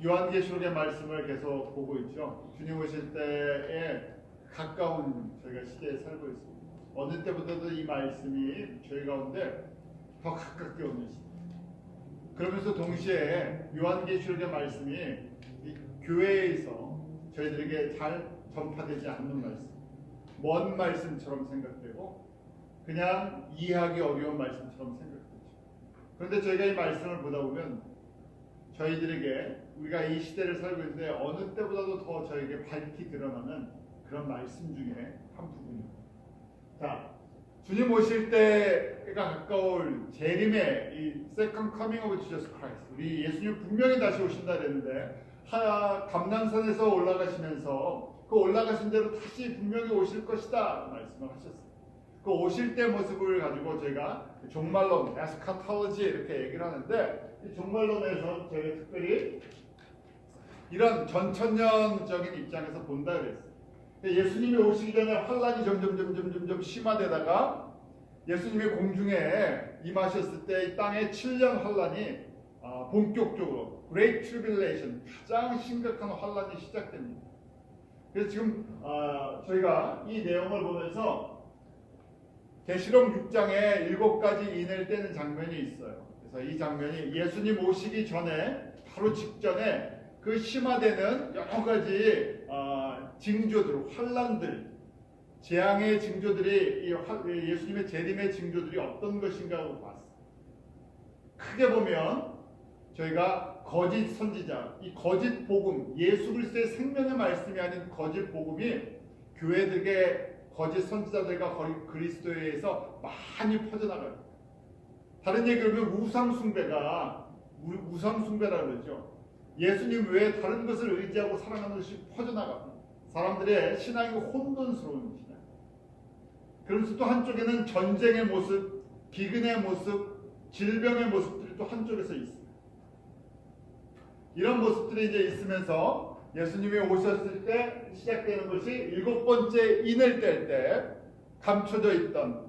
요한계시록의 말씀을 계속 보고 있죠. 주님 오실 때에 가까운 저희가 시대에 살고 있습니다. 어느 때보다도 이 말씀이 저희 가운데 더 가깝게 오는 시대. 그러면서 동시에 요한계시록의 말씀이 이 교회에서 저희들에게 잘 전파되지 않는 말씀, 먼 말씀처럼 생각되고 그냥 이해하기 어려운 말씀처럼 생각되죠. 그런데 저희가 이 말씀을 보다 보면 저희들에게 우리가 이 시대를 살고 있는데 어느 때보다도 더 저에게 밝히 드러나는 그런 말씀 중에 한 부분입니다. 자, 주님 오실 때가 가까울 재림의 이 Second Coming of Jesus Christ, 우리 예수님 분명히 다시 오신다 그랬는데 감람산에서 올라가시면서 그 올라가신 대로 다시 분명히 오실 것이다 말씀을 하셨어요. 그 오실 때 모습을 가지고 제가 종말론, 에스카톨로지 이렇게 얘기를 하는데 이 종말론에서 저희가 특별히 이런 전천년적인 입장에서 본다 그랬어요. 예수님이 오시기 전에 환란이 점점 심화되다가 예수님이 공중에 임하셨을 때 이 땅에 7년 환란이 본격적으로 Great Tribulation, 가장 심각한 환란이 시작됩니다. 그래서 지금 저희가 이 내용을 보면서 계시록 6장에 7가지 인을 떼는 장면이 있어요. 그래서 이 장면이 예수님 오시기 전에 바로 직전에 그 심화되는 여러 가지 징조들, 환란들, 재앙의 징조들이 예수님의 재림의 징조들이 어떤 것인가 하고 봤어요. 크게 보면 저희가 거짓 선지자, 이 거짓 복음, 예수 그리스도의 생명의 말씀이 아닌 거짓 복음이 교회들에게 거짓 선지자들과 그리스도에 의해서 많이 퍼져나가요. 다른 얘기로 하면 우상숭배가 우상숭배라고 그러죠. 예수님 외에 다른 것을 의지하고 살아가는 것이 퍼져나가고 사람들의 신앙이 혼돈스러운 신앙. 그러면서 또 한쪽에는 전쟁의 모습, 기근의 모습, 질병의 모습들이 또 한쪽에서 있어요. 이런 모습들이 이제 있으면서 예수님이 오셨을 때 시작되는 것이 7번째 인을 뗄 때 감춰져 있던,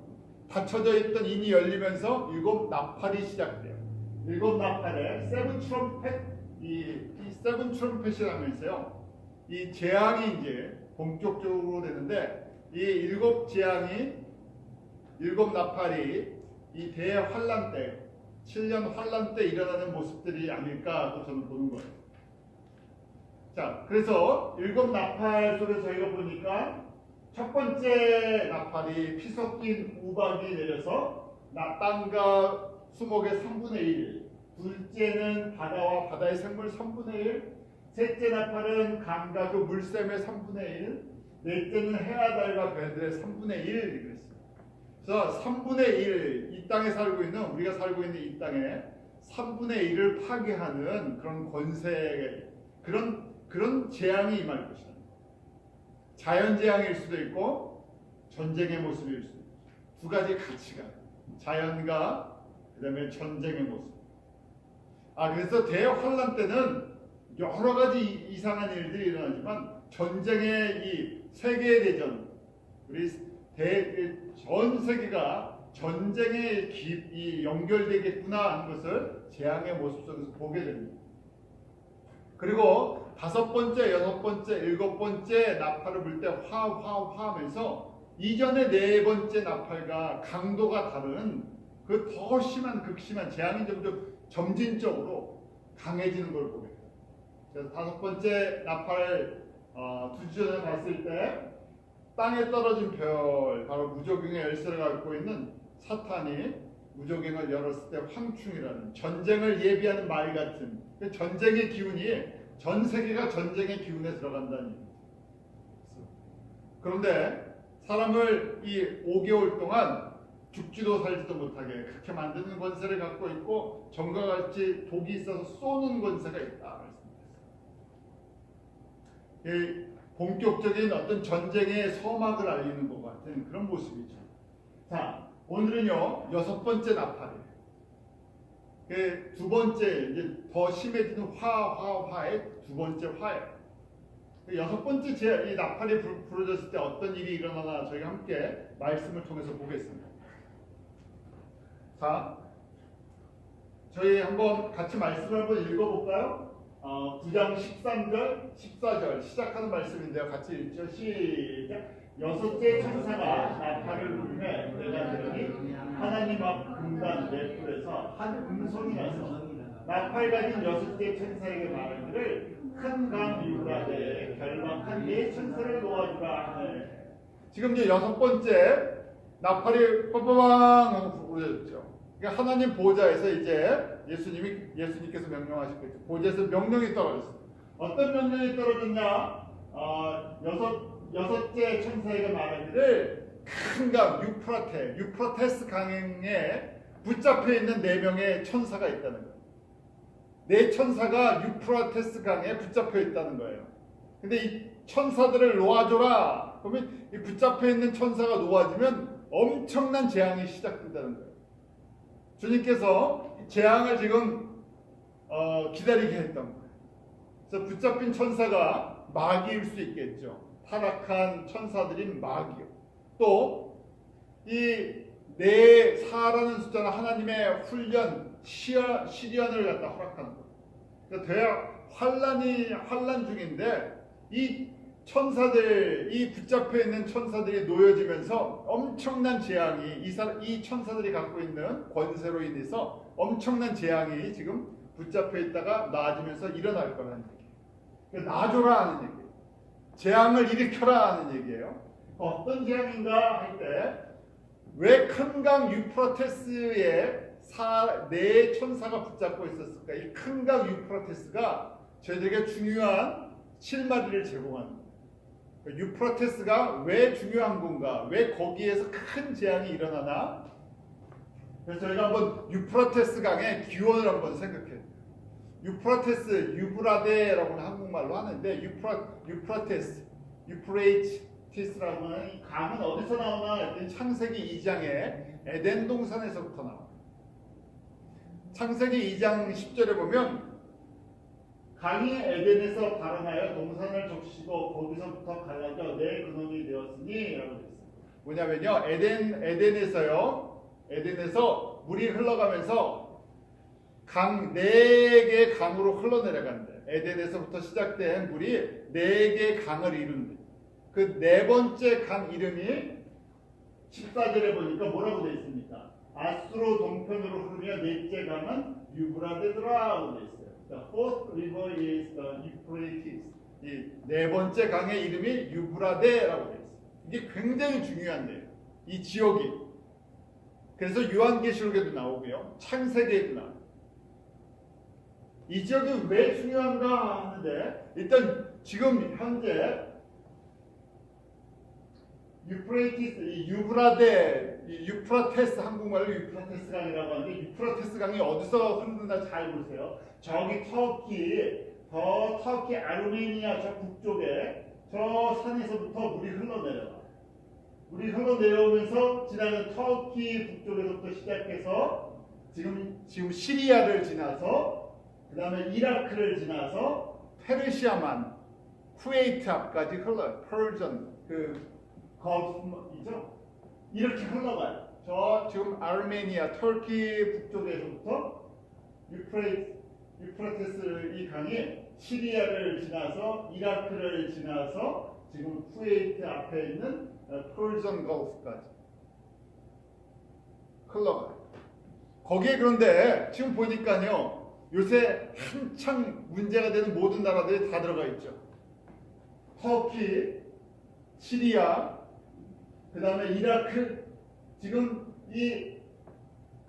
닫혀져 있던 인이 열리면서 7 나팔이 시작돼요. 7 나팔에 세븐 트럼펫, 이 세븐 트럼펫이라면서요. 이 재앙이 이제 본격적으로 되는데 이 7 재앙이 7 나팔이 이 대환란 때 7년 환란 때 일어나는 모습들이 아닐까 또 저는 보는 거예요. 자, 그래서 7 나팔 속에 저희가 보니까 첫 번째 나팔이 피 섞인 우박이 내려서 땅과 수목의 3분의 1, 둘째는 바다와 바다의 생물 3분의 1, 셋째 나팔은 강과 그 물샘의 3분의 1, 넷째는 해와 달과 별들의 3분의 1 그랬어요. 그래서 3분의 1, 이 땅에 살고 있는, 우리가 살고 있는 이 땅에 3분의 1을 파괴하는 그런 권세, 그런 재앙이 임할 것이다. 자연재앙일 수도 있고 전쟁의 모습일 수도 있고 두 가지 가치가, 자연과 그 다음에 전쟁의 모습. 그래서 대환란 때는 여러 가지 이상한 일들이 일어나지만 전쟁의 이 세계대전, 우리 전 세계가 전쟁에 연결되겠구나 하는 것을 재앙의 모습 속에서 보게 됩니다. 그리고 5번째, 6번째, 7번째 나팔을 불 때 화 하면서 이전의 4번째 나팔과 강도가 다른 그 더 심한 극심한 재앙이 점진적으로 강해지는 걸 보게 돼요. 그래서 5번째 나팔 2주 전에 봤을 때 땅에 떨어진 별, 바로 무저갱의 열쇠를 갖고 있는 사탄이 무저갱을 열었을 때 황충이라는 전쟁을 예비하는 말 같은 전쟁의 기운이 전 세계가 전쟁의 기운에 들어간다는 얘기죠. 그런데 사람을 이 5개월 동안 죽지도 살지도 못하게 그렇게 만드는 권세를 갖고 있고 전과 같이 독이 있어서 쏘는 권세가 있다 말씀드렸습니다. 본격적인 어떤 전쟁의 서막을 알리는 것 같은 그런 모습이죠. 자, 오늘은요 6번째 나팔이에요. 2번째 이제 더 심해지는 화의 2번째 화예요. 6번째 이 나팔이 부러졌을 때 어떤 일이 일어나나 저희가 함께 말씀을 통해서 보겠습니다. 자, 저희 한번 같이 말씀을 한번 읽어볼까요? 9장 13절, 14절 시작하는 말씀인데요. 같이 읽죠. 시작. 여섯째 천사가 나팔을 불매 내가 들으니 하나님 앞 금단 넷불에서 한 음성이 나서 나팔 가진 여섯째 천사에게 말하기를 큰 강 유브라데에 결박한 네 천사를 놓아주라 하네. 지금 이제 여섯 번째 나팔이 빠바방 하고 부르졌죠. 그러니까 하나님 보좌에서 이제 예수님께서 명령하셨겠죠. 보좌에서 명령이 떨어졌어요. 어떤 명령이 떨어졌냐? 여섯째 천사에게 말하기를 큰 강 유프라테스 강에 붙잡혀 있는 4명의 천사가 있다는 거예요. 4천사가 유프라테스 강에 붙잡혀 있다는 거예요. 근데 이 천사들을 놓아줘라. 그러면 이 붙잡혀 있는 천사가 놓아지면 엄청난 재앙이 시작된다는 거예요. 주님께서 재앙을 지금 기다리게 했던 거예요. 그래서 붙잡힌 천사가 마귀일 수 있겠죠. 타락한 천사들인 마귀요. 또 이 4라는 숫자는 하나님의 훈련, 시련을 갖다 허락하는 거예요. 그러니까 환란 중인데 이 천사들, 이 붙잡혀 있는 천사들이 놓여지면서 엄청난 재앙이 이 천사들이 갖고 있는 권세로 인해서 엄청난 재앙이 지금 붙잡혀 있다가 나아지면서 일어날 거라는 얘기예요. 그러니까 놔줘라 하는 얘기예요. 재앙을 일으켜라 하는 얘기예요. 어떤 재앙인가 할 때 왜 큰 강 유프라테스에 4 천사가 붙잡고 있었을까? 이 큰 강 유프라테스가 저희들에게 중요한 실마리를 제공하는 거예요. 유프라테스가 왜 중요한 건가? 왜 거기에서 큰 재앙이 일어나나? 그래서 저희가 한번 유프라테스 강의 기원을 한번 생각해요. 유프라테스, 유브라데라고는 한국말로 하는데 유프레이티스라고 하는 이 강은 어디서 나오나 했더니 창세기 2장에 에덴 동산에서부터 나와요. 창세기 2장 10절에 보면 강이 에덴에서 발원하여 동산을 적시고 거기서부터 갈라져 내 근원이 되었으니 라고 되어 있어요. 뭐냐면요, 에덴에서 물이 흘러가면서 강 4개의 강으로 흘러내려간대. 에덴에서부터 시작된 물이 4개의 강을 이룬대. 그 4번째 강 이름이 14절에 보니까 뭐라고 되어 있습니까? 아수로 동편으로 흐르며 넷째 강은 유브라데라고 되어 있어요. The fourth river is the Euphrates. 이 4번째 강의 이름이 유브라데라고 되어 있어요. 이게 굉장히 중요한데요. 이 지역이. 그래서 요한계시록에도 나오고요. 창세기에도 나와요. 이 지역이 왜 중요한가 하는데 일단 지금 현재 유프레이티스, 유프라테스 한국말로 유프라테스 강이라고 하는데 유프라테스 강이 어디서 흐르는지 잘 보세요. 저기 터키 아르메니아 저 북쪽에 저 산에서부터 물이 흘러내려와. 물이 흘러내려오면서 지나는 터키 북쪽에서부터 시작해서 지금 시리아를 지나서 그 다음에 이라크를 지나서 페르시아만, 쿠웨이트 앞까지 흘러요. 펄전, 거이죠? 이렇게 흘러가요. 저 지금 아르메니아, 터키 북쪽에서부터 유프라테스 이 강이 시리아를 지나서 이라크를 지나서 지금 쿠웨이트 앞에 있는 펄전 걸프까지 흘러가요. 거기에 그런데 지금 보니까요. 요새 한창 문제가 되는 모든 나라들이 다 들어가 있죠. 터키, 시리아, 그 다음에 이라크. 지금 이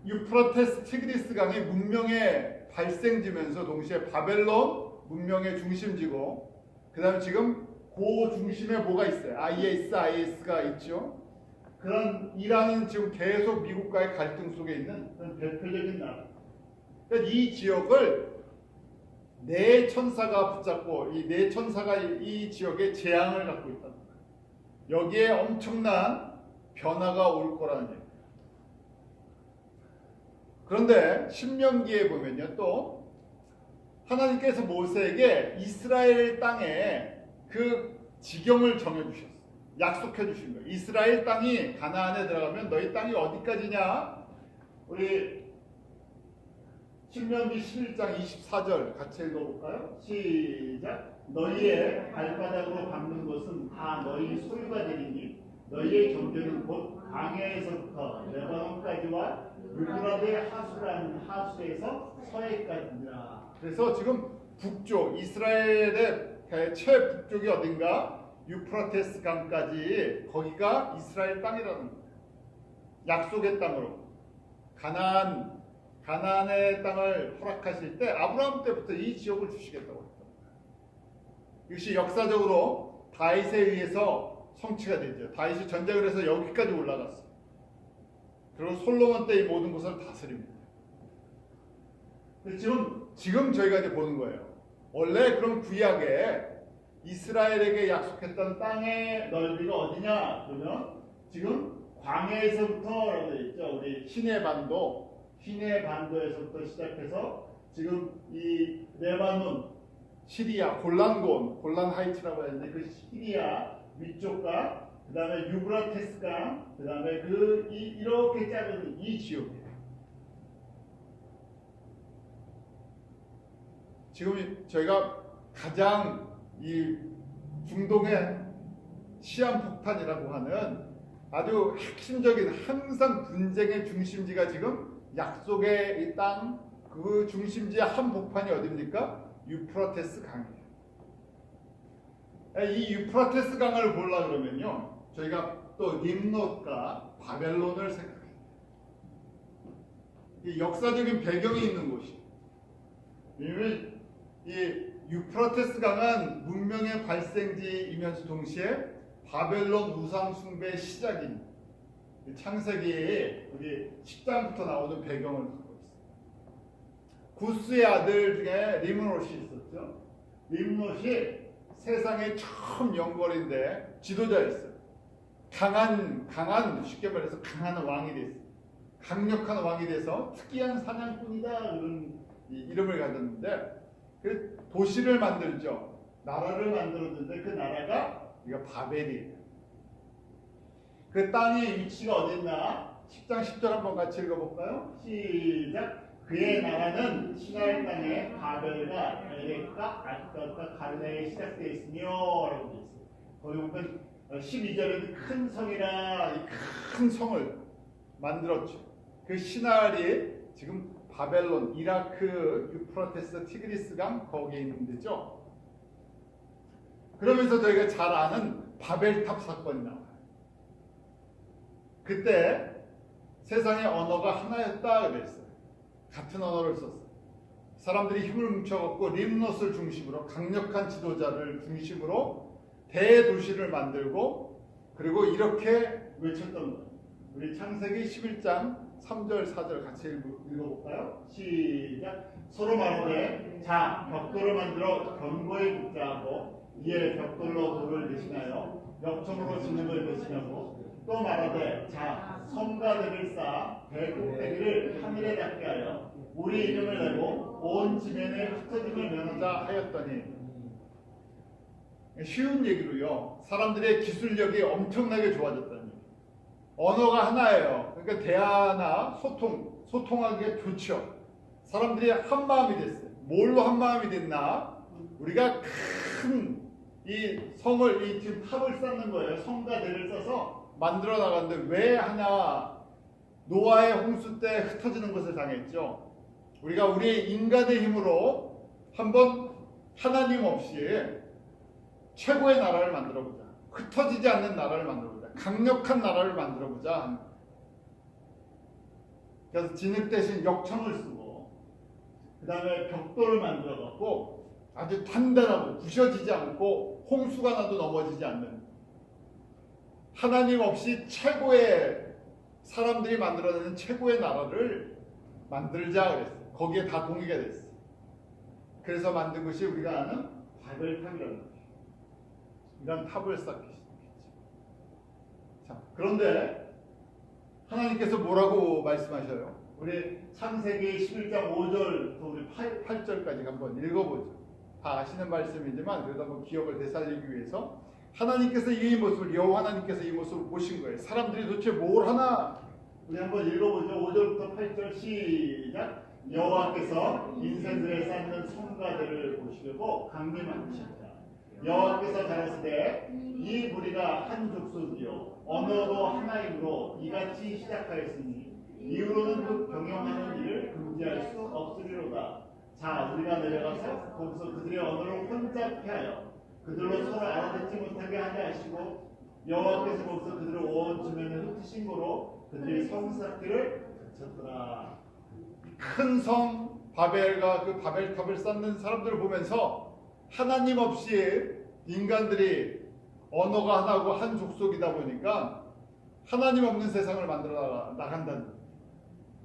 유프라테스 티그리스 강이 문명의 발생지면서 동시에 바벨론 문명의 중심지고, 그 다음에 지금 그 중심에 뭐가 있어요? IS가 있죠. 그런 이란은 지금 계속 미국과의 갈등 속에 있는 그런 대표적인 나라. 그러니까 이 지역을 4천사가 붙잡고 이 4천사가 이 지역에 재앙을 갖고 있다. 여기에 엄청난 변화가 올 거라는 얘기예요. 그런데 신명기에 보면요, 또 하나님께서 모세에게 이스라엘 땅에 그 지경을 정해주셨어요. 약속해 주신 거예요. 이스라엘 땅이 가나안에 들어가면 너희 땅이 어디까지냐? 우리 신명기 11장 24절 같이 읽어볼까요? 시작. 너희의 발바닥으로 밟는 것은 다 너희 소유가 되리니 너희의 경계는 곧 광야에서부터 레바논까지와 유브라데 하수라는 하수에서 서해까지니라. 그래서 지금 북쪽 이스라엘의 최북쪽이 어딘가 유프라테스 강까지 거기가 이스라엘 땅이라는 거예요. 약속의 땅으로 가나안의 땅을 허락하실 때 아브라함 때부터 이 지역을 주시겠다고 했던 거예요. 이것이 역사적으로 다윗에 의해서 성취가 되죠. 다윗이 전쟁을 해서 여기까지 올라갔어요. 그리고 솔로몬 때 이 모든 것을 다스립니다. 지금 저희가 이제 보는 거예요. 원래 그럼 구약에 이스라엘에게 약속했던 땅의 넓이가 어디냐? 그러면 지금 광야에서부터라고 되어 있죠. 우리 시내 반도에서부터 시작해서 지금 이 레바논, 시리아, 골란 하이츠라고 하는데 그 시리아 위쪽과 그 다음에 유브라테스 강, 그 다음에 이렇게 작은 이 지역이에요. 지금 저희가 가장 이 중동의 시한폭탄이라고 하는 아주 핵심적인 항상 분쟁의 중심지가 지금 약속의 이 땅 그 중심지의 한복판이 어디입니까? 유프라테스 강이에요. 이 유프라테스 강을 보려고 그러면요 저희가 또 림롯과 바벨론을 생각해요. 이 역사적인 배경이 있는 곳이에요. 왜냐면 이 유프라테스 강은 문명의 발생지이면서 동시에 바벨론 우상 숭배의 시작인 창세기에 우리 10장부터 나오는 배경을 갖고 있어요. 구스의 아들 중에 림롯이 있었죠. 림롯이 세상의 처음 영벌인데 지도자였어요. 쉽게 말해서 강한 왕이 됐어요. 강력한 왕이 돼서 특이한 사냥꾼이다 이런 이름을 가졌는데 그 도시를 만들죠. 나라를 만들었는데 그 나라가 우리가 바벨이에요. 그 땅의 위치가 어딨나? 10장 10절 한번 같이 읽어볼까요? 시작. 그의 나라는 시나이 땅의 바벨과 에렉과 아스돗과 갈레에 시작되어 있으며 라고 되어 있어요. 거기 보면 12절에는 큰 성이라 이 큰 성을 만들었죠. 그 시나이 지금 바벨론, 이라크, 유프라테스, 티그리스 강 거기에 있는 데죠. 그러면서 저희가 잘 아는 바벨탑 사건이 나와요. 그때 세상의 언어가 하나였다 그랬어요. 같은 언어를 썼어요. 사람들이 힘을 뭉쳐갖고 림롯을 중심으로 강력한 지도자를 중심으로 대도시를 만들고 그리고 이렇게 외쳤던 거예요. 우리 창세기 11장 3절 4절 같이 읽어볼까요? 시작. 서로 말하되 자 벽돌을 만들어 견고히 붙자 하고 이에 벽돌로 돌을 대신하여 역청으로 짓는 걸 대신하고 또 말하되 자 성가대를 쌓아 배 꼭대기를 하늘에 닿게 하여 우리 이름을 내고 온 지면에 흩어짐을 면하자 하였더니 쉬운 얘기로요. 사람들의 기술력이 엄청나게 좋아졌다는 얘기. 언어가 하나예요. 그러니까 대화나 소통하기가 좋죠. 사람들이 한 마음이 됐어요. 뭘로 한 마음이 됐나? 우리가 큰 이 성을 이 지금 탑을 쌓는 거예요. 성과 대를 써서 만들어 나가는데 왜 하나 노아의 홍수 때 흩어지는 것을 당했죠. 우리가 우리의 인간의 힘으로 한번 하나님 없이 최고의 나라를 만들어보자. 흩어지지 않는 나라를 만들어보자. 강력한 나라를 만들어보자. 그래서 진흙 대신 역청을 쓰고 그 다음에 벽돌을 만들어갖고 아주 단단하고 부셔지지 않고 홍수가 나도 넘어지지 않는 하나님 없이 최고의 사람들이 만들어내는 최고의 나라를 만들자 그랬어요. 거기에 다 동의가 됐어요. 그래서 만든 것이 우리가 아는 바벨탑이라는 거예요. 이런 탑을 쌓기 시작했죠. 자, 그런데 하나님께서 뭐라고 말씀하셔요? 우리 창세기 11장 5절부터 우리 8절까지 한번 읽어보죠. 다 아시는 말씀이지만 그래도 한번 기억을 되살리기 위해서 하나님께서 이 모습을 여호와 하나님께서 이 모습을 보신 거예요. 사람들이 도대체 뭘 하나? 우리 한번 읽어보죠. 5절부터 8절 시작. 여호와께서 인생들에 쌓는 성가들을 보시려고 강림하셨다. 여호와께서 가라사대 이 무리가 한 족속이요 언어도 하나이므로 이같이 시작하였으니 이후로는 그 경영하는 일을 금지할 수 없으리로다. 자, 우리가 내려가서 거기서 그들의 언어를 혼잡케 하여 그들로 서로 알아듣지 못하게 하게 하시고 여호와께서 거기서 그들을 온 주변에 흩으신 거로 그들의 성 쌓기를 그쳤더라. 큰 성 바벨과 그 바벨탑을 쌓는 사람들을 보면서 하나님 없이 인간들이 언어가 하나고 한 족속이다 보니까 하나님 없는 세상을 만들어 나간다는 거예요.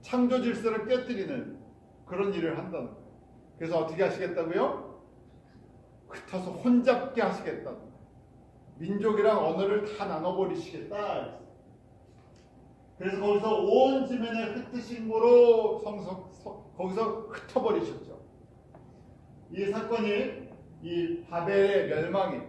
창조 질서를 깨뜨리는 그런 일을 한다는 거예요. 그래서 어떻게 하시겠다고요? 흩어서 혼잡게 하시겠다는 거예요. 민족이랑 언어를 다 나눠버리시겠다. 그래서 거기서 온 지면에 흩으신 거로 거기서 흩어버리셨죠. 이 사건이 이 바벨의 멸망이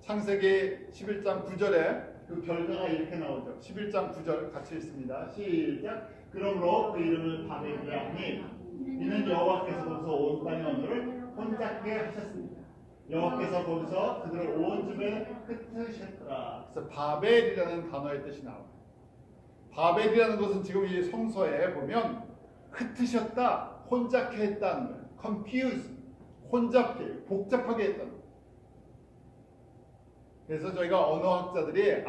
창세기 11장 9절에 그 결과가 이렇게 나오죠. 11장 9절 같이 읽습니다. 시작. 그러므로 그 이름을 바벨이라 하니 이는 여호와께서 거기서 온 땅의 언어를 혼잡게 하셨습니다. 여호와께서 거기서 그들을 온 집에 흩으셨더라. 그래서 바벨이라는 단어의 뜻이 나와요. 바벨이라는 것은 지금 이 성서에 보면 흩으셨다, 혼잡게 했다는 거예요. confuse, 혼잡게, 복잡하게 했다는 거예요. 그래서 저희가 언어학자들이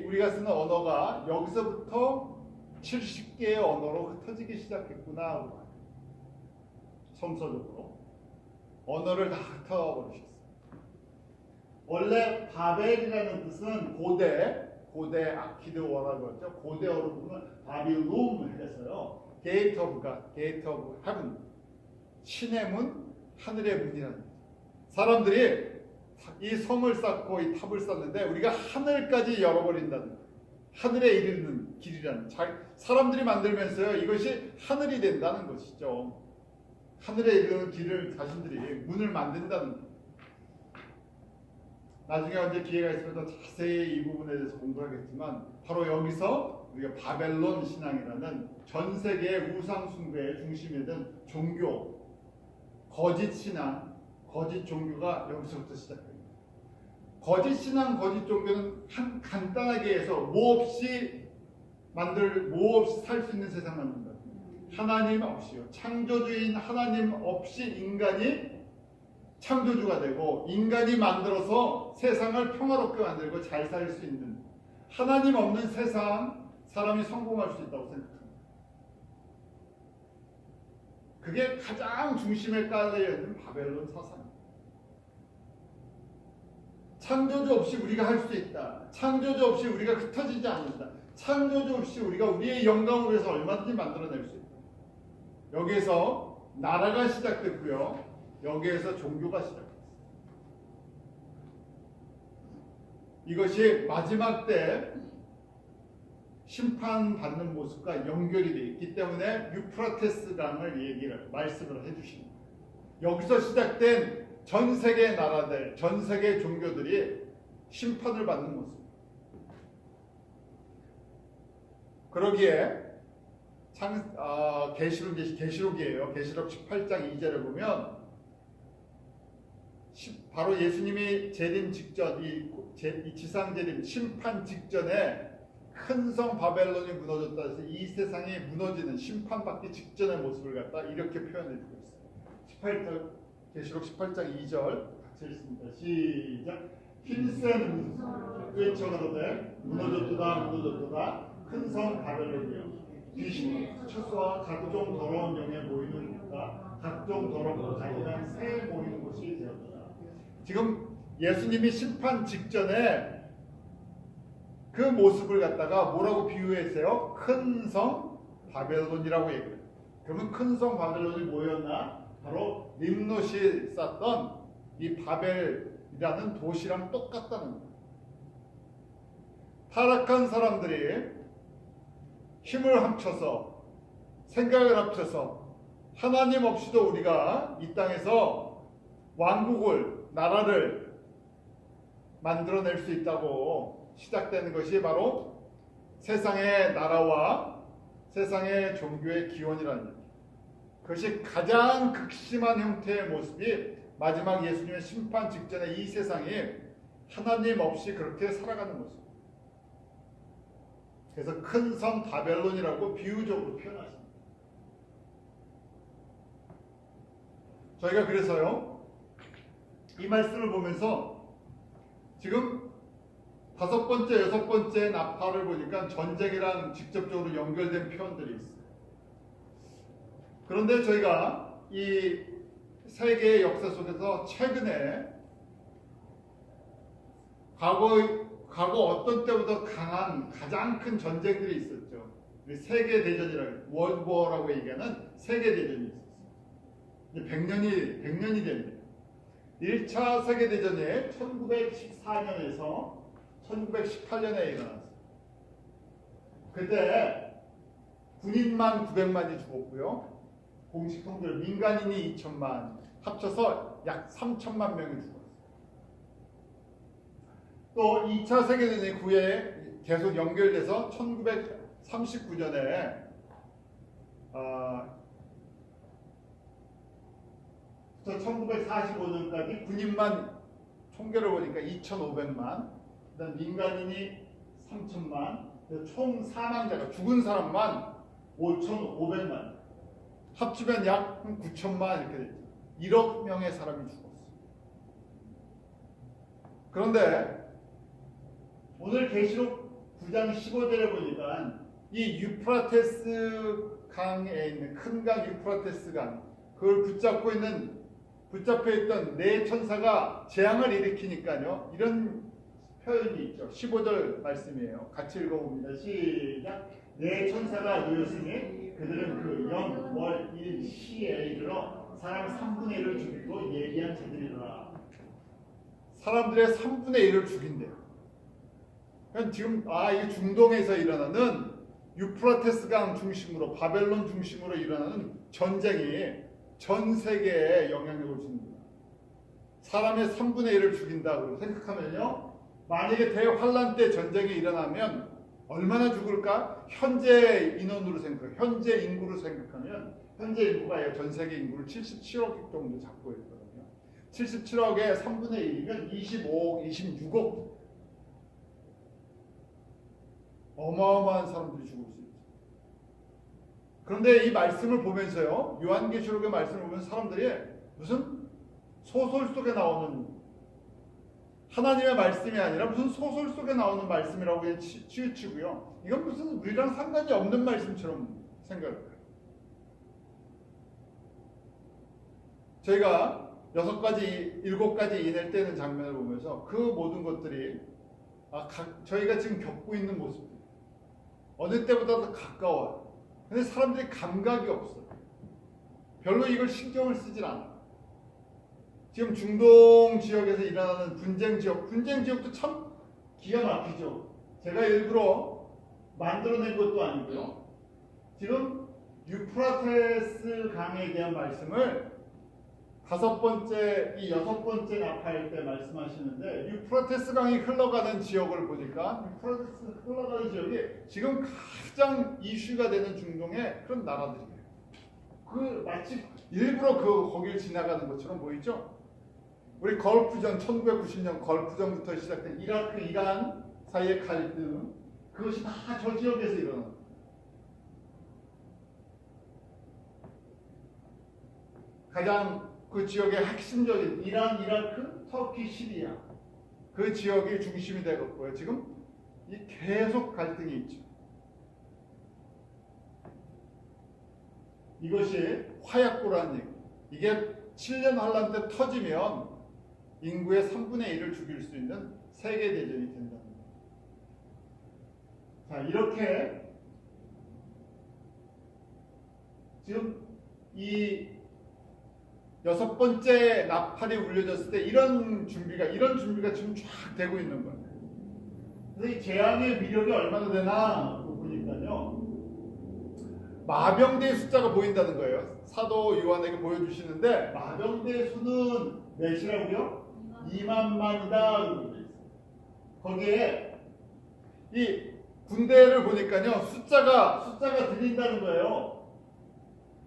우리가 쓰는 언어가 여기서부터 70개의 언어로 흩어지기 시작했구나. 성서적으로 언어를 다 흩어버리셨어요. 원래 바벨이라는 뜻은 고대 아키드어라고 하죠. 고대어로 보면 바빌룸 해서요. 게이트 오브 갓, 게이트 오브 헤븐, 신의 문, 하늘의 문이라는 거죠. 사람들이 이 성을 쌓고 이 탑을 쌓는데 우리가 하늘까지 열어버린다는 거예요. 하늘에 이르는 길이라는 사람들이 만들면서요. 이것이 하늘이 된다는 것이죠. 하늘에 이르는 길을 자신들이 문을 만든다는 거예요. 나중에 언제 기회가 있으면 더 자세히 이 부분에 대해서 공부하겠지만 바로 여기서 우리가 바벨론 신앙이라는 전 세계의 우상 숭배의 중심에 든 종교, 거짓 신앙, 거짓 종교가 여기서부터 시작됩니다. 거짓 신앙, 거짓 종교는 간단하게 해서 뭐 없이 살 수 있는 세상 만든다. 하나님 없이요. 창조주인 하나님 없이 인간이 창조주가 되고 인간이 만들어서 세상을 평화롭게 만들고 잘 살 수 있는 하나님 없는 세상, 사람이 성공할 수 있다고 생각합니다. 그게 가장 중심에 깔려있는 바벨론 사상입니다. 창조주 없이 우리가 할 수 있다. 창조주 없이 우리가 흩어지지 않는다. 창조주 없이 우리가 우리의 영광을 위해서 얼마든지 만들어낼 수 있다. 여기에서 나라가 시작됐고요. 여기에서 종교가 시작됐어요. 이것이 마지막 때 심판받는 모습과 연결이 되어 있기 때문에 유프라테스 강을 말씀을 해주십니다. 여기서 시작된 전 세계 나라들, 전 세계 종교들이 심판을 받는 모습. 그러기에 계시록이에요. 계시록 18장 2절에 보면 바로 예수님이 재림 직전, 이 지상 재림 심판 직전에 큰 성 바벨론이 무너졌다 해서 이 세상이 무너지는 심판받기 직전의 모습을 갖다 이렇게 표현해주고 있어요. 계시록 18장 2절 같이 읽습니다. 시작. 힘센 외쳐가로되 무너졌도다 큰 성 바벨론이여 귀신 추수와 각종 더러운 영에 모이는 곳과 각종 더럽고 잔인한 새 모이는 곳이 되었다. 지금 예수님이 심판 직전에 그 모습을 갖다가 뭐라고 비유했어요? 큰 성 바벨론이라고 얘기해요. 그러면 큰 성 바벨론이 뭐였나? 바로 림롯이 쌓던 이 바벨이라는 도시랑 똑같다는 거예요. 타락한 사람들이 힘을 합쳐서 생각을 합쳐서 하나님 없이도 우리가 이 땅에서 왕국을, 나라를 만들어낼 수 있다고 시작되는 것이 바로 세상의 나라와 세상의 종교의 기원이라는 얘기. 그것이 가장 극심한 형태의 모습이 마지막 예수님의 심판 직전에 이 세상이 하나님 없이 그렇게 살아가는 모습. 그래서 큰 성 바벨론이라고 비유적으로 표현하십니다. 저희가 그래서요, 이 말씀을 보면서 지금 5번째, 6번째 나팔을 보니까 전쟁이랑 직접적으로 연결된 표현들이 있어요. 그런데 저희가 이 세계의 역사 속에서 최근에 과거 어떤 때보다 강한 가장 큰 전쟁들이 있었죠. 세계대전이라고, 월드워라고 얘기하는 세계대전이 있었어요. 100년이 됩니다. 1차 세계대전이 1914년에서 1918년에 일어났어요. 그때 군인만 900만이 죽었고요. 공식 통계로 민간인이 2천만, 합쳐서 약 3천만 명이 죽었어요. 또 2차 세계대전이 후에 계속 연결돼서 1939년에 1945년까지 군인만 총계를 보니까 2,500만, 그다음 민간인이 3천만, 총 사망자가 죽은 사람만 5,500만, 합치면 약 9천만 이렇게 됐죠. 1억 명의 사람이 죽었어요. 그런데 오늘 계시록 9장 15절에 보니까 이 유프라테스 강에 있는 큰 강 유프라테스 강, 그걸 붙잡혀 있던 네 천사가 재앙을 일으키니까요, 이런 표현이 있죠. 15절 말씀이에요. 같이 읽어봅니다. 시작. 네 천사가 놓였으니 그들은 그 영, 월, 일, 시에 이르러 사람 3분의 1을 죽이고 예비한 자들이라. 사람들의 3분의 1을 죽인대요. 그러니까 지금 이게 중동에서 일어나는 유프라테스 강 중심으로, 바벨론 중심으로 일어나는 전쟁이 전 세계에 영향력을 줍니다. 사람의 3분의 1을 죽인다고 생각하면요, 만약에 대환란 때 전쟁이 일어나면 얼마나 죽을까? 현재 인원으로 현재 인구로 생각하면 현재 인구가 전 세계 인구를 77억 정도 잡고 있거든요. 77억의 3분의 1이면 25억, 26억. 어마어마한 사람들이 죽을 수 있죠. 그런데 이 말씀을 보면서요, 요한계시록의 말씀을 보면 사람들이 무슨 소설 속에 나오는 하나님의 말씀이 아니라 무슨 소설 속에 나오는 말씀이라고 치우치고요, 이건 무슨 우리랑 상관이 없는 말씀처럼 생각을 해요. 저희가 6가지, 7가지 인을 떼는 장면을 보면서 그 모든 것들이 저희가 지금 겪고 있는 모습들, 어느 때보다도 가까워요. 근데 사람들이 감각이 없어요. 별로 이걸 신경을 쓰질 않아요. 지금 중동 지역에서 일어나는 분쟁 지역도 참 기가 막히죠. 제가 일부러 만들어낸 것도 아니고요. 지금 유프라테스 강에 대한 말씀을 5번째, 이 6번째 나팔 때 말씀하시는데, 유프라테스 강이 흘러가는 지역을 보니까 유프라테스 흘러가는 지역이 지금 가장 이슈가 되는 중동의 그런 나라들이에요. 마치 일부러 거길 지나가는 것처럼 보이죠? 우리 걸프전, 1990년 걸프전부터 시작된 이라크, 이란 사이의 갈등, 그것이 다 저 지역에서 일어납니다. 가장 그 지역의 핵심적인 이란, 이라크, 터키, 시리아, 그 지역이 중심이 되었고요. 지금 계속 갈등이 있죠. 이것이 화약고라는 얘기. 이게 7년 환란 때 터지면 인구의 3분의 1을 죽일 수 있는 세계대전이 된다는 거예요. 자, 이렇게 지금 이 6번째 나팔이 울려졌을 때 이런 준비가 지금 쫙 되고 있는 거예요. 그래서 이 재앙의 위력이 얼마나 되나 보니까요, 마병대의 숫자가 보인다는 거예요. 사도 요한에게 보여주시는데, 마병대의 수는 몇이라고요? 2만만이다. 거기에 이 군대를 보니까요 숫자가 들린다는 거예요.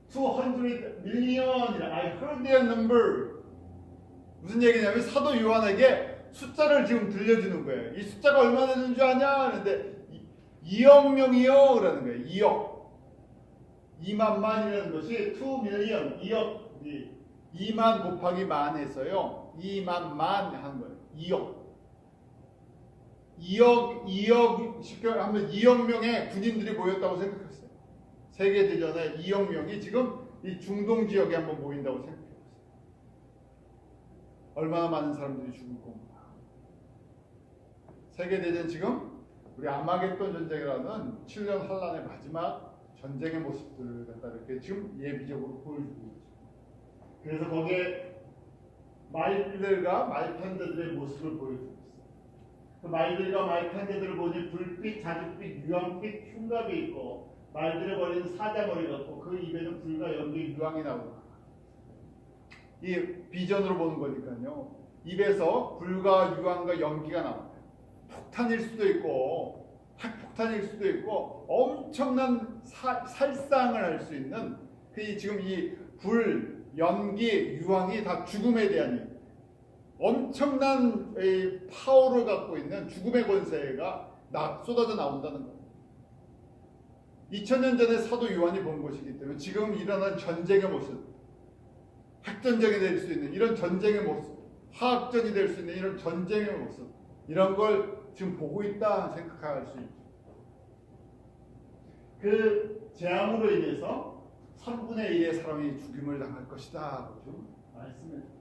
200 million이라 I heard their number. 무슨 얘기냐면 사도 요한에게 숫자를 지금 들려주는 거예요. 이 숫자가 얼마나 되는 줄 아냐 하는데 2억 명이요 그러는 거예요. 2억 2만만이라는 것이 2 million 2억 2만 곱하기 만에서요 2만만 한 거예요. 2억 쉽게 하면 2억 명의 군인들이 모였다고 생각했어요. 세계대전에 2억 명이 지금 이 중동 지역에 한번 모인다고 생각해보세요. 얼마나 많은 사람들이 죽을 건가. 세계대전 지금 우리 아마겟돈 전쟁이라는 7년 환란의 마지막 전쟁의 모습들을 갖다 이렇게 지금 예비적으로 보여주고 있죠. 그래서 거기에 말들과 말탄자들의 모습을 보여주고 있어요. 그 말들과 말탄자들을 보니 불빛, 자줏빛, 유황빛 흉갑이 있고 말들의 머리는 사자머리 같고 그 입에는 불과 연기, 유황이 나오고 이 비전으로 보는 거니까요. 입에서 불과 유황과 연기가 나와요. 폭탄일 수도 있고 핵폭탄일 수도 있고 엄청난 살상을 할 수 있는 그 지금 이 불, 연기, 유황이 다 죽음에 대한 얘기예요. 엄청난 파워를 갖고 있는 죽음의 권세가 쏟아져 나온다는 거예요. 2000년 전에 사도 요한이 본 것이기 때문에 지금 일어난 전쟁의 모습, 핵전쟁이 될 수 있는 이런 전쟁의 모습, 화학전이 될 수 있는 이런 전쟁의 모습, 이런 걸 지금 보고 있다 생각할 수 있죠. 그 재앙으로 인해서 3분의 1의 사람이 죽임을 당할 것이다. 좀 말씀해 주셨어요.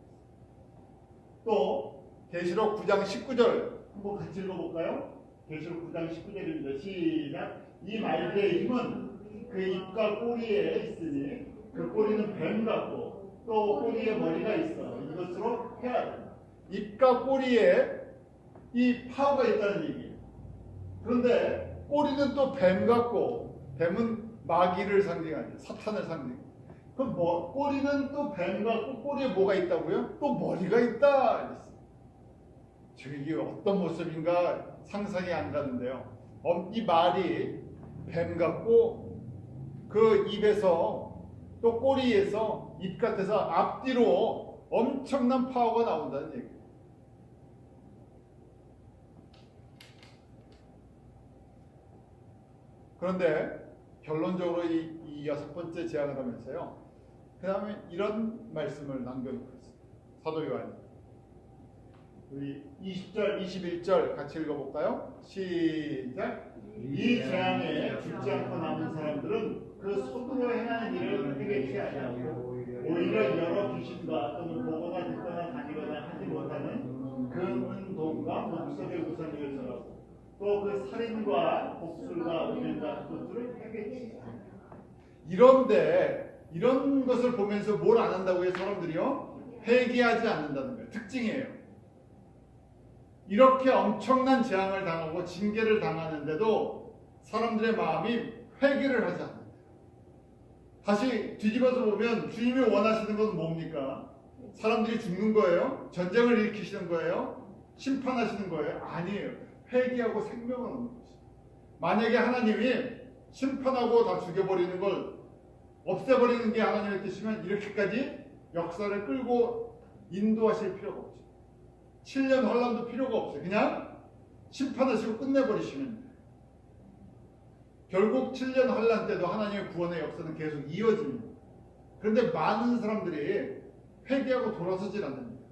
또 계시록 9장 19절 한번 같이 읽어볼까요? 계시록 9장 19절입니다. 시작. 이 말들의 힘은 그 입과 꼬리에 있으니 그 꼬리는 뱀 같고 또 꼬리에 머리가 있어 이것으로 해야 된다. 입과 꼬리에 이 파워가 있다는 얘기예요. 그런데 꼬리는 또 뱀 같고 뱀은 마귀를 상징하죠. 사탄을 상징해요. 그럼 꼬리는 또 뱀 같고 꼬리에 뭐가 있다고요? 또 머리가 있다. 이랬어요. 지금 이게 어떤 모습인가 상상이 안 가는데요. 이 말이 뱀 같고 그 입에서 또 꼬리에서 입 같아서 앞뒤로 엄청난 파워가 나온다는 얘기예요. 그런데 결론적으로 이 6번째 재앙을 하면서요. 그 다음에 이런 말씀을 남겨놓고 있어요. 사도 요한이. 우리 20절, 21절 같이 읽어볼까요? 시작. 이 재앙에 죽지 않고 남은 사람들은 그 손으로 행하는 일을 회개치 아니하고 오히려 여러 귀신과 또는 보거나 듣거나 다니거나 하지 못하는 금은 돈과 목석의 우상을 전하고 또 그 살인과 복술과 음행 같은 것들을 회개치 않아요. 이런데 이런 것을 보면서 뭘 안 한다고요? 사람들이요? 회개하지 않는다는 거예요. 특징이에요. 이렇게 엄청난 재앙을 당하고 징계를 당하는데도 사람들의 마음이 회개를 하지 않는다. 다시 뒤집어서 보면 주님이 원하시는 건 뭡니까? 사람들이 죽는 거예요? 전쟁을 일으키시는 거예요? 심판하시는 거예요? 아니에요. 회개하고 생명을 얻는 것이죠. 만약에 하나님이 심판하고 다 죽여버리는 걸 없애버리는 게 하나님의 뜻이면 이렇게까지 역사를 끌고 인도하실 필요가 없죠. 7년 환란도 필요가 없어요. 그냥 심판하시고 끝내버리시면 돼요. 결국 7년 환란 때도 하나님의 구원의 역사는 계속 이어집니다. 그런데 많은 사람들이 회개하고 돌아서질 않습니다.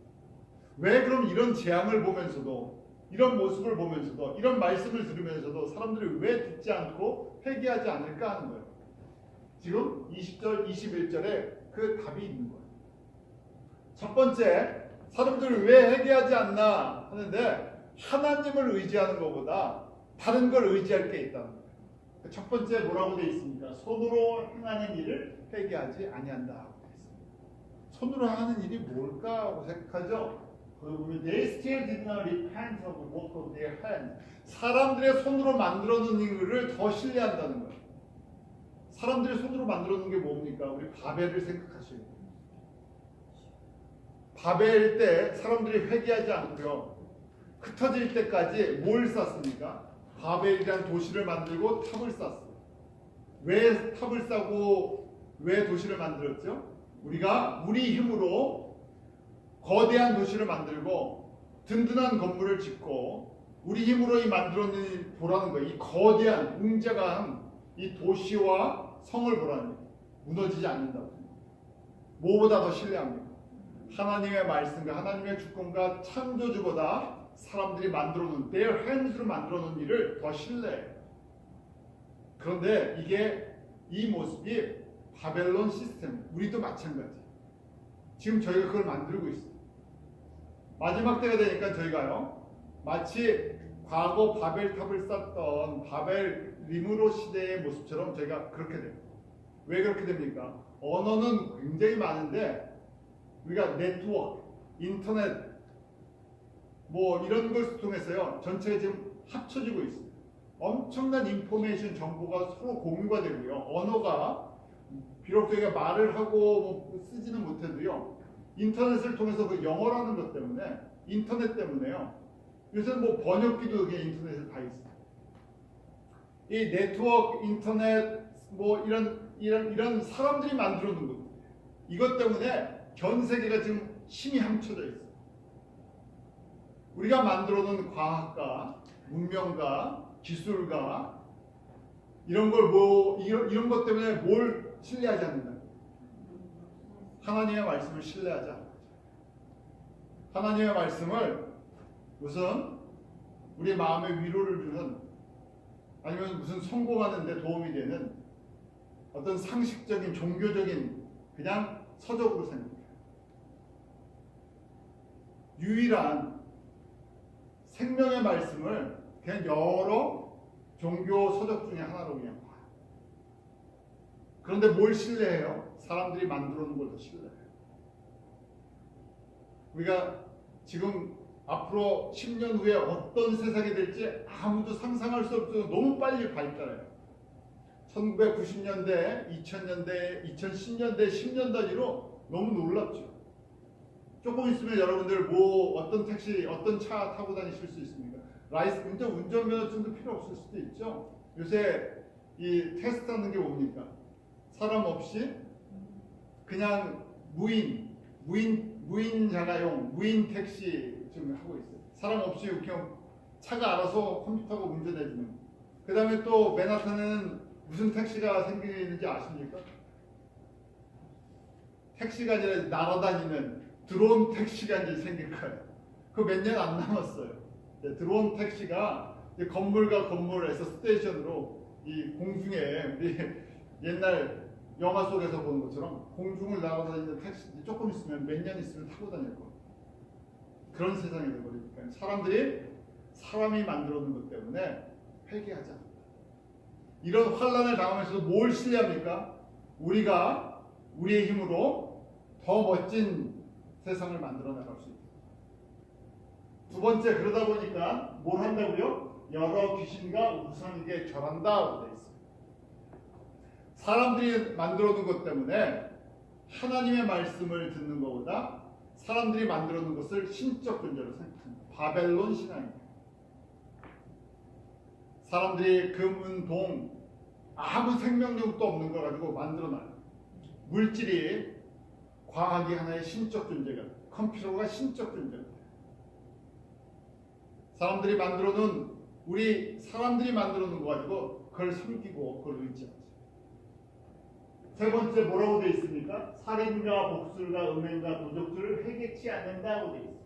왜 그럼 이런 재앙을 보면서도 이런 모습을 보면서도 이런 말씀을 들으면서도 사람들이 왜 듣지 않고 회개하지 않을까 하는 거예요. 지금 20절, 21절에 그 답이 있는 거예요. 첫 번째, 사람들이 왜 회개하지 않나 하는데 하나님을 의지하는 것보다 다른 걸 의지할 게 있다는 거예요. 첫 번째 뭐라고 되어 있습니까? 손으로 행하는 일을 회개하지 아니한다. 손으로 하는 일이 뭘까 하고 생각하죠. 거기 보면 they still did not repent of the work of their hands. 사람들의 손으로 만들어 놓은 일을 더 신뢰한다는 거예요. 사람들의 손으로 만들어 놓은 게 뭡니까? 우리 바벨을 생각하셔야 돼요. 바벨 때 사람들이 회개하지 않고요. 흩어질 때까지 뭘 쌌습니까? 바벨이라는 도시를 만들고 탑을 쌓았어요. 왜 탑을 쌓고 왜 도시를 만들었죠? 우리가 우리 힘으로 거대한 도시를 만들고 든든한 건물을 짓고 우리 힘으로 이 만들어낸 보라는 거예요. 이 거대한 웅장한 이 도시와 성을 보라는 거예요. 무너지지 않는다고. 무엇보다 더 신뢰합니다. 하나님의 말씀과 하나님의 주권과 창조주보다 사람들이 만들어놓은 their hands로 만들어놓은 일을 더 신뢰해요. 그런데 이 모습이 바벨론 시스템, 우리도 마찬가지. 지금 저희가 그걸 만들고 있어요. 마지막 때가 되니까 저희가요, 마치 과거 바벨탑을 쌓던 바벨 리므로 시대의 모습처럼 저희가 그렇게 돼요. 왜 그렇게 됩니까? 언어는 굉장히 많은데 우리가 네트워크, 인터넷 뭐 이런 것을 통해서요, 전체가 지금 합쳐지고 있어요. 엄청난 인포메이션 정보가 서로 공유가 되고요. 언어가 비록 저희가 말을 하고 뭐 쓰지는 못해도요, 인터넷을 통해서 그 영어라는 것 때문에, 인터넷 때문에요. 요새는 뭐 번역기도 그냥 인터넷에 다 있어요. 이 네트워크, 인터넷 뭐 이런 사람들이 만들어 놓은 겁니다. 이것 때문에 전 세계가 지금 힘이 함쳐져 있어요. 우리가 만들어 놓은 과학과 문명과 기술과 이런 것 때문에 뭘 신뢰하지 않는다? 하나님의 말씀을 신뢰하지 않는 거죠. 하나님의 말씀을 우선 우리 마음에 위로를 주는, 아니면 무슨 성공하는 데 도움이 되는 어떤 상식적인 종교적인 그냥 서적으로 생각해요. 유일한 생명의 말씀을 그냥 여러 종교 서적 중에 하나로 그냥 봐요. 그런데 뭘 신뢰해요? 사람들이 만들어 놓은 걸 더 신뢰해요. 우리가 지금 앞으로 10년 후에 어떤 세상이 될지 아무도 상상할 수 없어요. 너무 빨리 발달해요. 1990년대, 2000년대, 2010년대, 10년 단위로 너무 놀랍죠. 조금 있으면 여러분들 어떤 택시, 어떤 차 타고 다니실 수 있습니까? 운전면허증도 필요 없을 수도 있죠. 요새 이 테스트하는 게 뭡니까? 사람 없이 그냥 무인 자가용, 무인 택시 지금 하고 있어요. 사람 없이 그냥 차가 알아서 컴퓨터가 운전해주는. 그 다음에 또 맨하탄에는 무슨 택시가 생기는지 아십니까? 택시가 아니라 날아다니는 드론 택시가 이제 생길 거예요. 그거 몇 년 안 남았어요. 드론 택시가 이제 건물과 건물에서 스테이션으로 이 공중에 우리 옛날 영화 속에서 보는 것처럼 공중을 날아다니는 택시 조금 있으면 몇 년 있으면 타고 다닐 거예요. 그런 세상이 되버리니까 사람이 만들어 놓은 것 때문에 회개하지 않는다. 이런 환란을 당하면서도 뭘 신뢰합니까? 우리가 우리의 힘으로 더 멋진 세상을 만들어 나갈 수 있다. 두 번째, 그러다 보니까 뭘 한다고요? 여러 귀신과 우상에게 절한다고 되어 있어요. 사람들이 만들어 놓은 것 때문에 하나님의 말씀을 듣는 것보다 사람들이 만들어 놓은 것을 신적 존재로 생각합니다. 바벨론 신앙입니다. 사람들이 금, 동, 아무 생명력도 없는 걸 가지고 만들어놔요. 물질이, 과학이 하나의 신적 존재가, 컴퓨터가 신적 존재가 돼요. 사람들이 만들어 놓은 거 가지고 그걸 섬기고 그걸 의지하죠. 세 번째 뭐라고 되어 있습니까? 살인과 복술과 음행과 도적질을 회개치 않는다고 되어 있습니다.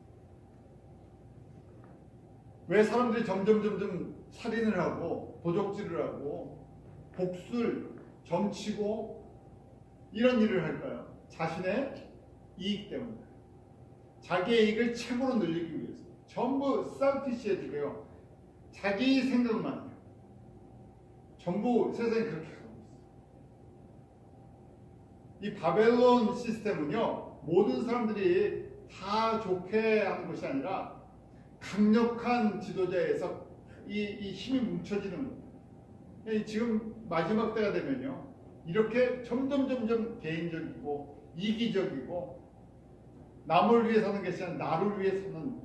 왜 사람들이 점점 살인을 하고 도적질을 하고 복술, 점치고 이런 일을 할까요? 자신의 이익 때문에. 자기의 이익을 최고로 늘리기 위해서. 전부 셀피시해지고요. 자기 생각만 해요. 전부 세상이 그렇게 가고 있어요. 이 바벨론 시스템은요, 모든 사람들이 다 좋게 하는 것이 아니라 강력한 지도자에서 이 힘이 뭉쳐지는 겁니다. 지금 마지막 때가 되면요, 이렇게 점점 개인적이고 이기적이고 남을 위해 사는 것이 아니라 나를 위해 사는,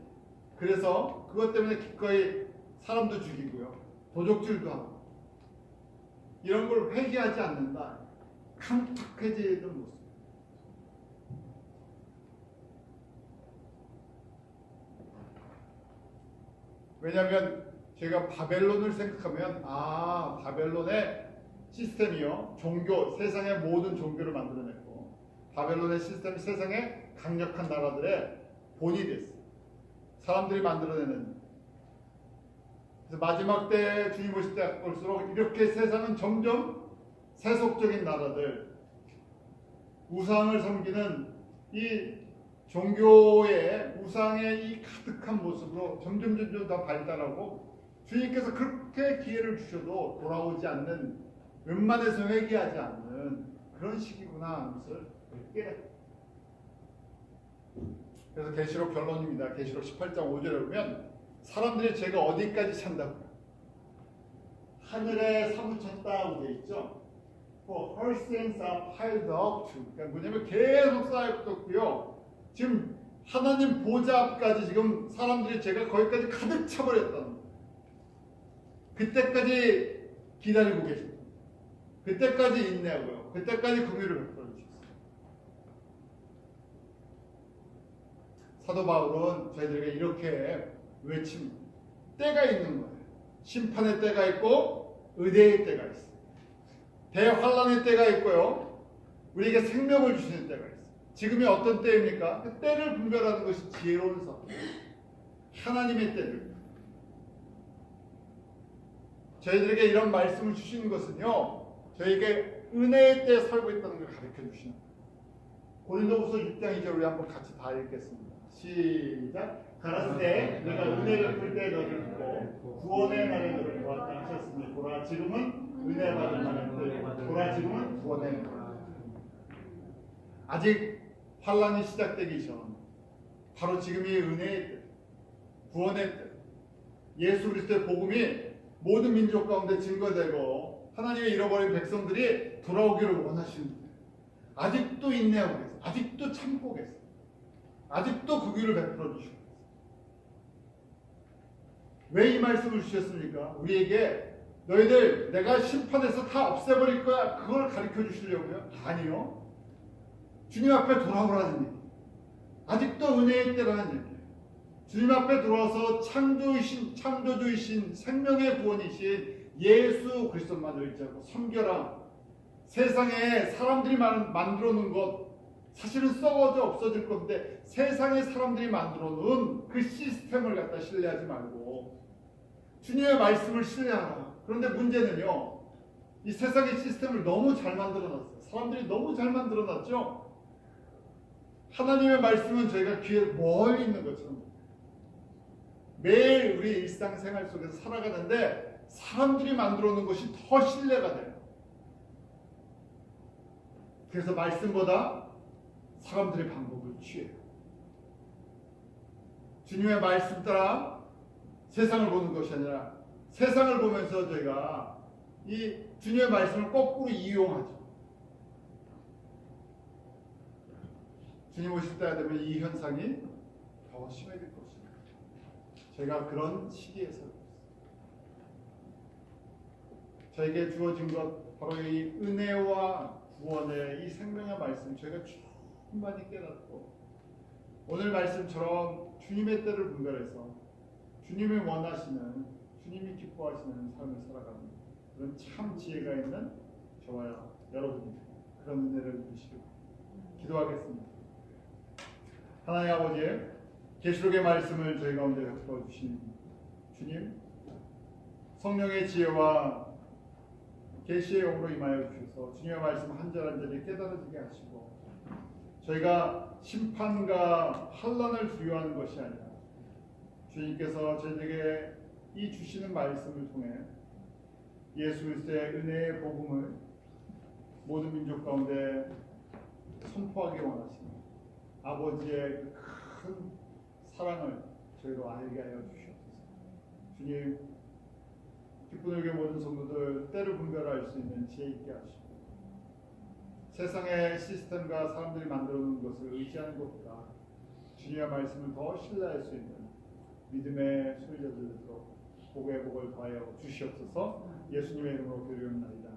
그래서 그것 때문에 기꺼이 사람도 죽이고요, 도적질도 하고 이런 걸 회개하지 않는다. 깜빡해지는 모습. 왜냐하면 제가 바벨론을 생각하면 바벨론의 시스템이요. 종교, 세상의 모든 종교를 만들어냈고 바벨론의 시스템이 세상의 강력한 나라들의 본이 됐어요. 사람들이 만들어내는. 그래서 마지막 때 주님 오실 때 올수록 이렇게 세상은 점점 세속적인 나라들, 우상을 섬기는 이 종교의 우상의 이 가득한 모습으로 점점 더 발달하고 주님께서 그렇게 기회를 주셔도 돌아오지 않는, 웬만해서 회개하지 않는 그런 시기구나 하면서 깨닫고. 그래서 계시록 결론입니다. 계시록 18장 5절에 보면 사람들이 죄가 어디까지 찬다고? 하늘에 사무쳤다고 되어 있죠. For her sins are piled up to. 그러니까 뭐냐면 계속 쌓였고요. 지금 하나님 보좌 앞까지 지금 사람들이 죄가 거기까지 가득 차버렸다는 거예요. 그때까지 기다리고 계십니다. 그때까지 인내하고요. 그때까지 긍휼을 베풀어 주셨어요. 사도 바울은 저희들에게 이렇게 외칩니다. 때가 있는 거예요. 심판의 때가 있고 은혜의 때가 있어요. 대환란의 때가 있고요. 우리에게 생명을 주시는 때가 있어요. 지금이 어떤 때입니까? 그 때를 분별하는 것이 지혜로운 사람. 하나님의 때를. 저희들에게 이런 말씀을 주시는 것은요, 저희에게 은혜의 때에 살고 있다는 걸 가르쳐 주시는 거예요. 고린도후서 6장 2절 우리 한번 같이 다 읽겠습니다. 시작. 가라사대 내가 은혜를 베풀 때 너를 듣고 구원의 날에 너를 도왔다 하셨으니 보라 지금은 은혜 받을 만한 때, 보라 지금은 구원의 날. 아직 환란이 시작되기 전 바로 지금이 은혜의 때, 구원의 때, 예수 그리스도의 복음이 모든 민족 가운데 증거되고 하나님의 잃어버린 백성들이 돌아오기를 원하시는 거예요. 아직도 인내하고 계세요. 아직도 참고 계세요. 아직도 그 길을 베풀어 주시고 계세요. 왜 이 말씀을 주셨습니까? 우리에게 너희들 내가 심판해서 다 없애버릴 거야, 그걸 가르쳐 주시려고요? 아니요. 주님 앞에 돌아오라는 얘기. 아직도 은혜의 때라는 얘기. 주님 앞에 들어와서 창조주이신 생명의 구원이신 예수 그리스도만을 의지하고 섬겨라. 세상에 사람들이 만들어 놓은 것, 사실은 썩어져 없어질 건데 세상에 사람들이 만들어 놓은 그 시스템을 갖다 신뢰하지 말고 주님의 말씀을 신뢰하라. 그런데 문제는요, 이 세상의 시스템을 너무 잘 만들어 놨어요. 사람들이 너무 잘 만들어 놨죠. 하나님의 말씀은 저희가 귀에 멀리 있는 것처럼 매일 우리 일상생활 속에서 살아가는데 사람들이 만들어 놓은 것이 더 신뢰가 돼요. 그래서 말씀보다 사람들의 방법을 취해요. 주님의 말씀 따라 세상을 보는 것이 아니라 세상을 보면서 저희가 이 주님의 말씀을 거꾸로 이용하죠. 주님 오실 때가 되면 이 현상이 더 심해질 것입니다. 저희가 그런 시기에 살고 있습니다. 저에게 주어진 것 바로 이 은혜와 구원의 이 생명의 말씀, 저희가 충만히 깨닫고 오늘 말씀처럼 주님의 때를 분별해서 주님이 원하시는, 주님이 기뻐하시는 삶을 살아가는 그런 참 지혜가 있는 저와 여러분이 그런 은혜를 누리시길 기도하겠습니다. 하나님 아버지, 계시록의 말씀을 저희 가운데 베풀어 주신 주님, 성령의 지혜와 계시의 영으로 임하여 주셔서 주님의 말씀 한 절 한 절이 깨달아지게 하시고 저희가 심판과 환난을 두려워하는 것이 아니라 주님께서 저희에게 이 주시는 말씀을 통해 예수 그리스도의 은혜의 복음을 모든 민족 가운데 선포하기 원하십니다. 아버지의 큰 사랑을 저희로 알게 하여 주시옵소서. 주님, 기쁜 의교 모든 성도들 때를 분별할 수 있는 지혜 있게 하시고 세상의 시스템과 사람들이 만들어 놓은 것을 의지하는 것보다 주님의 말씀을 더 신뢰할 수 있는 믿음의 소유자들 되도록 복의 복을 더하여 주시옵소서. 예수님의 이름으로 기도드립니다.